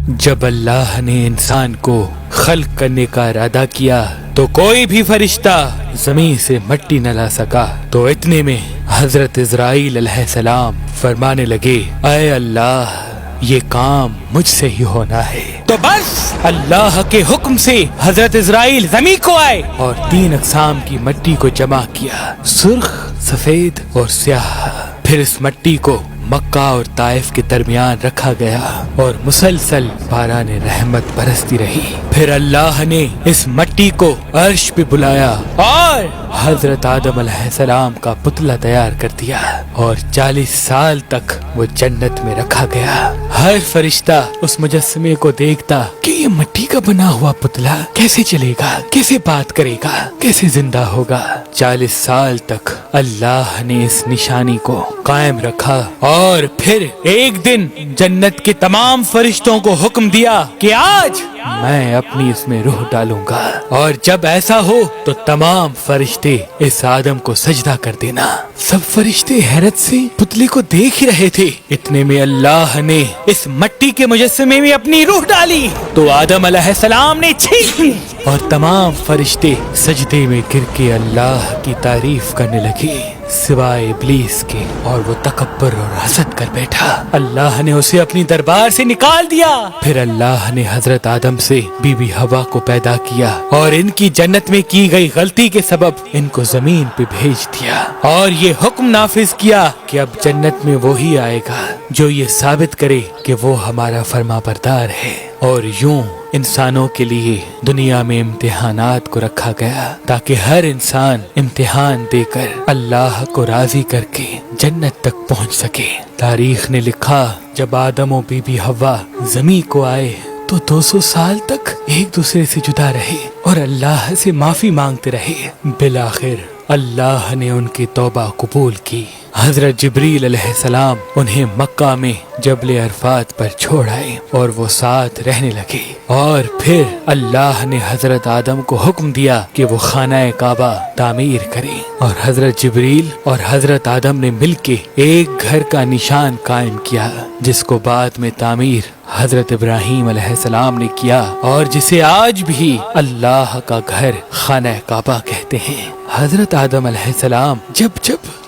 جب اللہ نے انسان کو خلق کرنے کا ارادہ کیا تو کوئی بھی فرشتہ زمین سے مٹی نہ لا سکا، تو اتنے میں حضرت عزرائیل علیہ السلام فرمانے لگے، اے اللہ یہ کام مجھ سے ہی ہونا ہے۔ تو بس اللہ کے حکم سے حضرت عزرائیل زمین کو آئے اور 3 اقسام کی مٹی کو جمع کیا، سرخ، سفید اور سیاہ۔ پھر اس مٹی کو مکہ اور طائف کے درمیان رکھا گیا اور مسلسل باران رحمت برستی رہی۔ پھر اللہ نے اس مٹی کو عرش پہ بلایا اور حضرت آدم علیہ السلام کا پتلا تیار کر دیا، اور 40 سال تک وہ جنت میں رکھا گیا۔ ہر فرشتہ اس مجسمے کو دیکھتا کہ یہ مٹی کا بنا ہوا پتلا کیسے چلے گا، کیسے بات کرے گا، کیسے زندہ ہوگا۔ 40 سال تک اللہ نے اس نشانی کو قائم رکھا، اور پھر ایک دن جنت کے تمام فرشتوں کو حکم دیا کہ آج میں اپنی اس میں روح ڈالوں گا، اور جب ایسا ہو تو تمام فرشتے اس آدم کو سجدہ کر دینا۔ سب فرشتے حیرت سے پتلے کو دیکھ ہی رہے تھے، اتنے میں اللہ نے اس مٹی کے مجسمے میں اپنی روح ڈالی تو آدم علیہ السلام نے چھینک لی، اور تمام فرشتے سجدے میں گر کے اللہ کی تعریف کرنے لگے سوائے ابلیس کے، اور وہ تکبر اور حسد کر بیٹھا۔ اللہ نے اسے اپنی دربار سے نکال دیا۔ پھر اللہ نے حضرت آدم سے بی بی حوا کو پیدا کیا، اور ان کی جنت میں کی گئی غلطی کے سبب ان کو زمین پہ بھیج دیا، اور یہ حکم نافذ کیا کہ اب جنت میں وہی آئے گا جو یہ ثابت کرے کہ وہ ہمارا فرما بردار ہے۔ اور یوں انسانوں کے لیے دنیا میں امتحانات کو رکھا گیا تاکہ ہر انسان امتحان دے کر اللہ کو راضی کر کے جنت تک پہنچ سکے۔ تاریخ نے لکھا جب آدم و بی بی حوا زمین کو آئے تو 200 سال تک ایک دوسرے سے جدا رہے اور اللہ سے معافی مانگتے رہے۔ بالآخر اللہ نے ان کی توبہ قبول کی۔ حضرت جبریل علیہ السلام انہیں مکہ میں جبل عرفات پر چھوڑ آئے اور وہ ساتھ رہنے لگے، اور پھر اللہ نے حضرت آدم کو حکم دیا کہ وہ خانہ کعبہ تعمیر کریں، اور حضرت جبریل اور حضرت آدم نے مل کے ایک گھر کا نشان قائم کیا جس کو بعد میں تعمیر حضرت ابراہیم علیہ السلام نے کیا، اور جسے آج بھی اللہ کا گھر خانہ کعبہ کہتے ہیں۔ حضرت آدم علیہ السلام جب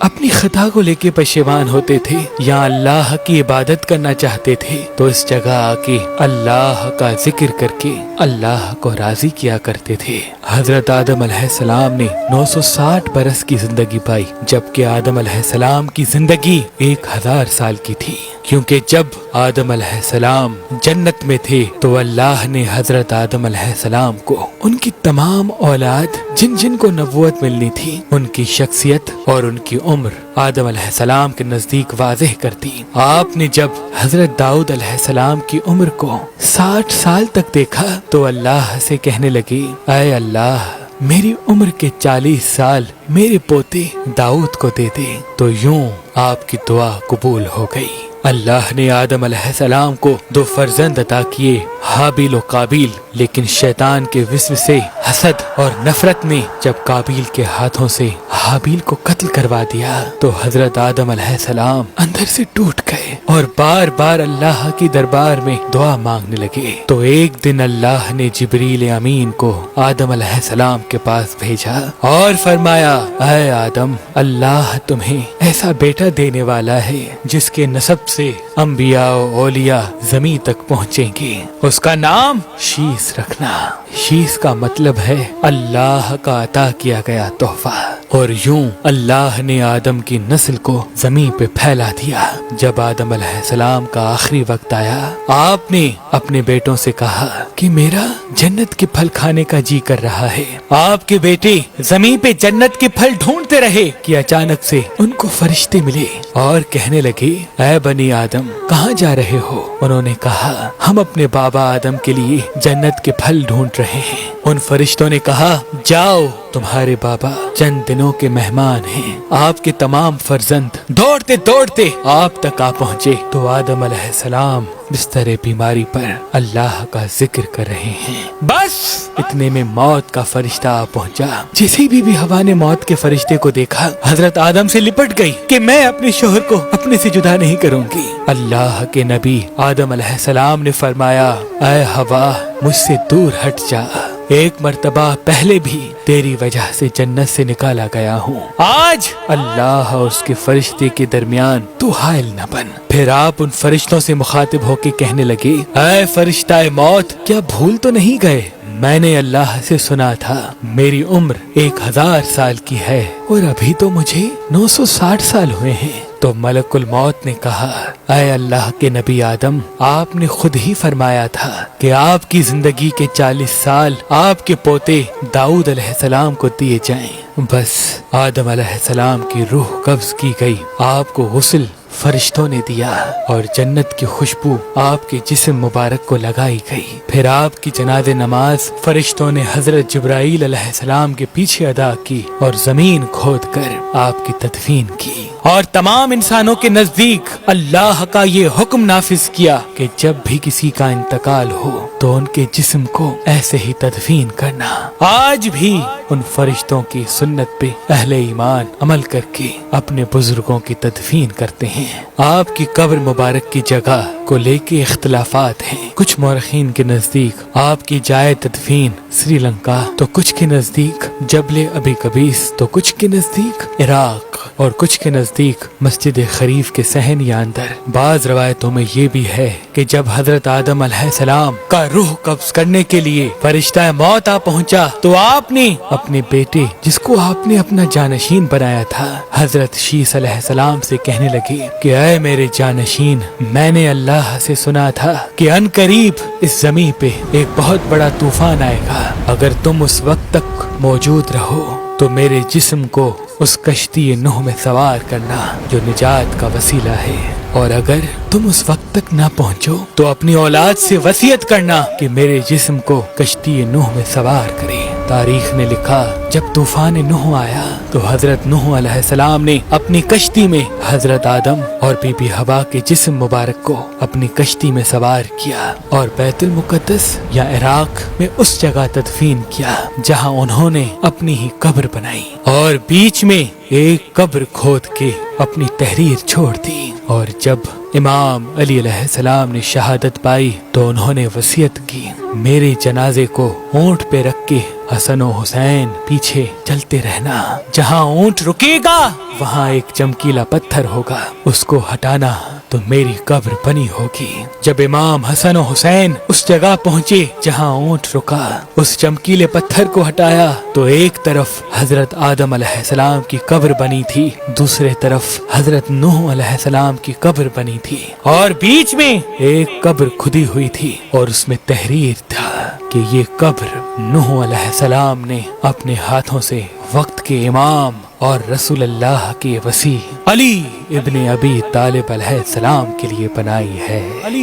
اپنی خطا کو لے کے پشیمان ہوتے تھے یا اللہ کی عبادت کرنا چاہتے تھے تو اس جگہ آ کے اللہ کا ذکر کر کے اللہ کو راضی کیا کرتے تھے۔ حضرت آدم علیہ السلام نے 960 برس کی زندگی پائی، جبکہ آدم علیہ السلام کی زندگی 1000 سال کی تھی، کیونکہ جب آدم علیہ السلام جنت میں تھے تو اللہ نے حضرت آدم علیہ السلام کو ان کی تمام اولاد جن جن کو نبوت ملنی تھی ان کی شخصیت اور ان کی عمر آدم علیہ السلام کے نزدیک واضح کر دی۔ آپ نے جب حضرت داؤد علیہ السلام کی عمر کو 60 سال تک دیکھا تو اللہ سے کہنے لگے، اے اللہ میری عمر کے 40 سال میرے پوتے داؤد کو دے دے، تو یوں آپ کی دعا قبول ہو گئی۔ اللہ نے آدم علیہ السلام کو 2 فرزند عطا کیے، حابیل و قابیل، لیکن شیطان کے وسوسے، حسد اور نفرت نے جب قابیل کے ہاتھوں سے حابیل کو قتل کروا دیا تو حضرت آدم علیہ السلام اندر سے ٹوٹ گئے اور بار بار اللہ کی دربار میں دعا مانگنے لگے۔ تو ایک دن اللہ نے جبریل امین کو آدم علیہ السلام کے پاس بھیجا اور فرمایا، اے آدم اللہ تمہیں ایسا بیٹا دینے والا ہے جس کے نسب سے انبیاء و اولیاء زمین تک پہنچیں گے، اس کا نام شیس رکھنا۔ شیس کا مطلب ہے اللہ کا عطا کیا گیا تحفہ۔ اور یوں اللہ نے آدم کی نسل کو زمین پہ پھیلا دیا۔ جب آدم علیہ السلام کا آخری وقت آیا، آپ نے اپنے بیٹوں سے کہا کہ میرا جنت کے پھل کھانے کا جی کر رہا ہے۔ آپ کے بیٹے زمین پہ جنت کے پھل ڈھونڈتے رہے کہ اچانک سے ان کو فرشتے ملے اور کہنے لگے، اے بنی آدم کہاں جا رہے ہو؟ انہوں نے کہا، ہم اپنے بابا آدم کے لیے جنت کے پھل ڈھونڈ رہے ہیں۔ ان فرشتوں نے کہا، جاؤ تمہارے بابا چند دنوں دلوں کے مہمان ہیں۔ آپ کے تمام فرزند دوڑتے دوڑتے آپ تک آ پہنچے تو آدم علیہ السلام بستر بیماری پر اللہ کا ذکر کر رہے ہیں۔ بس اتنے میں موت کا فرشتہ آ پہنچا۔ جیسے بھی ہوا نے موت کے فرشتے کو دیکھا، حضرت آدم سے لپٹ گئی کہ میں اپنے شوہر کو اپنے سے جدا نہیں کروں گی۔ اللہ کے نبی آدم علیہ السلام نے فرمایا، اے ہوا مجھ سے دور ہٹ جا، ایک مرتبہ پہلے بھی تیری وجہ سے جنت سے نکالا گیا ہوں، آج اللہ اور اس کے فرشتے کے درمیان تو حائل نہ بن۔ پھر آپ ان فرشتوں سے مخاطب ہو کے کہنے لگے، اے فرشتہ موت، کیا بھول تو نہیں گئے؟ میں نے اللہ سے سنا تھا میری عمر 1000 سال کی ہے اور ابھی تو مجھے 960 سال ہوئے ہیں۔ تو ملک الموت نے کہا، اے اللہ کے نبی آدم، آپ نے خود ہی فرمایا تھا کہ آپ کی زندگی کے 40 سال آپ کے پوتے داؤد علیہ السلام کو دیے جائیں۔ بس آدم علیہ السلام کی روح قبض کی گئی، آپ کو غسل فرشتوں نے دیا اور جنت کی خوشبو آپ کے جسم مبارک کو لگائی گئی۔ پھر آپ کی جنازہ نماز فرشتوں نے حضرت جبرائیل علیہ السلام کے پیچھے ادا کی اور زمین کھود کر آپ کی تدفین کی، اور تمام انسانوں کے نزدیک اللہ کا یہ حکم نافذ کیا کہ جب بھی کسی کا انتقال ہو تو ان کے جسم کو ایسے ہی تدفین کرنا۔ آج بھی ان فرشتوں کی سنت پہ اہل ایمان عمل کر کے اپنے بزرگوں کی تدفین کرتے ہیں۔ آپ کی قبر مبارک کی جگہ کو لے کے اختلافات ہیں، کچھ مورخین کے نزدیک آپ کی جائے تدفین سری لنکا، تو کچھ کے نزدیک جبل ابی قبیس، تو کچھ کے نزدیک عراق، اور کچھ کے نزدیک مسجد خریف کے صحن یا اندر۔ بعض روایتوں میں یہ بھی ہے کہ جب حضرت آدم علیہ السلام کا روح قبض کرنے کے لیے فرشتہ موت آ پہنچا تو آپ نے اپنے بیٹے، جس کو آپ نے اپنا جانشین بنایا تھا، حضرت شیس علیہ السلام سے کہنے لگے کہ اے میرے جانشین، میں نے اللہ سے سنا تھا کہ ان قریب اس زمین پہ ایک بہت بڑا طوفان آئے گا، اگر تم اس وقت تک موجود رہو تو میرے جسم کو اس کشتی نوح میں سوار کرنا جو نجات کا وسیلہ ہے، اور اگر تم اس وقت تک نہ پہنچو تو اپنی اولاد سے وصیت کرنا کہ میرے جسم کو کشتی نوح میں سوار کرے۔ تاریخ نے لکھا جب طوفان نوح آیا تو حضرت نوح علیہ السلام نے اپنی کشتی میں حضرت آدم اور بی بی حوا کے جسم مبارک کو اپنی کشتی میں سوار کیا اور بیت المقدس یا عراق میں اس جگہ تدفین کیا جہاں انہوں نے اپنی ہی قبر بنائی، اور بیچ میں ایک قبر کھود کے اپنی تحریر چھوڑ دی۔ اور جب امام علی علیہ السلام نے شہادت پائی تو انہوں نے وصیت کی، میرے جنازے کو اونٹ پہ رکھ کے حسن و حسین پیچھے چلتے رہنا، جہاں اونٹ رکے گا وہاں ایک چمکیلا پتھر ہوگا، اس کو ہٹانا تو میری قبر بنی ہوگی۔ جب امام حسن و حسین اس جگہ پہنچے جہاں اونٹ رکا، اس چمکیلے پتھر کو ہٹایا تو ایک طرف حضرت آدم علیہ السلام کی قبر بنی تھی، دوسرے طرف حضرت نوح علیہ السلام کی قبر بنی تھی، اور بیچ میں ایک قبر کھدی ہوئی تھی اور اس میں تحریر تھا کہ یہ قبر نوح علیہ السلام نے اپنے ہاتھوں سے وقت کے امام اور رسول اللہ کے وسیع علی ابن ابی طالب علیہ السلام کے لیے بنائی ہے۔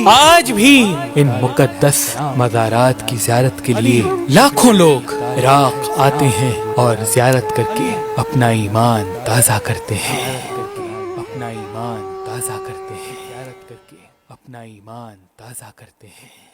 آج بھی ان مقدس مزارات کی زیارت کے لیے لاکھوں لوگ عراق آتے ہیں اور زیارت کر کے اپنا ایمان تازہ کرتے ہیں، اپنا ایمان تازہ کرتے ہیں، زیارت کر کے اپنا ایمان تازہ کرتے ہیں۔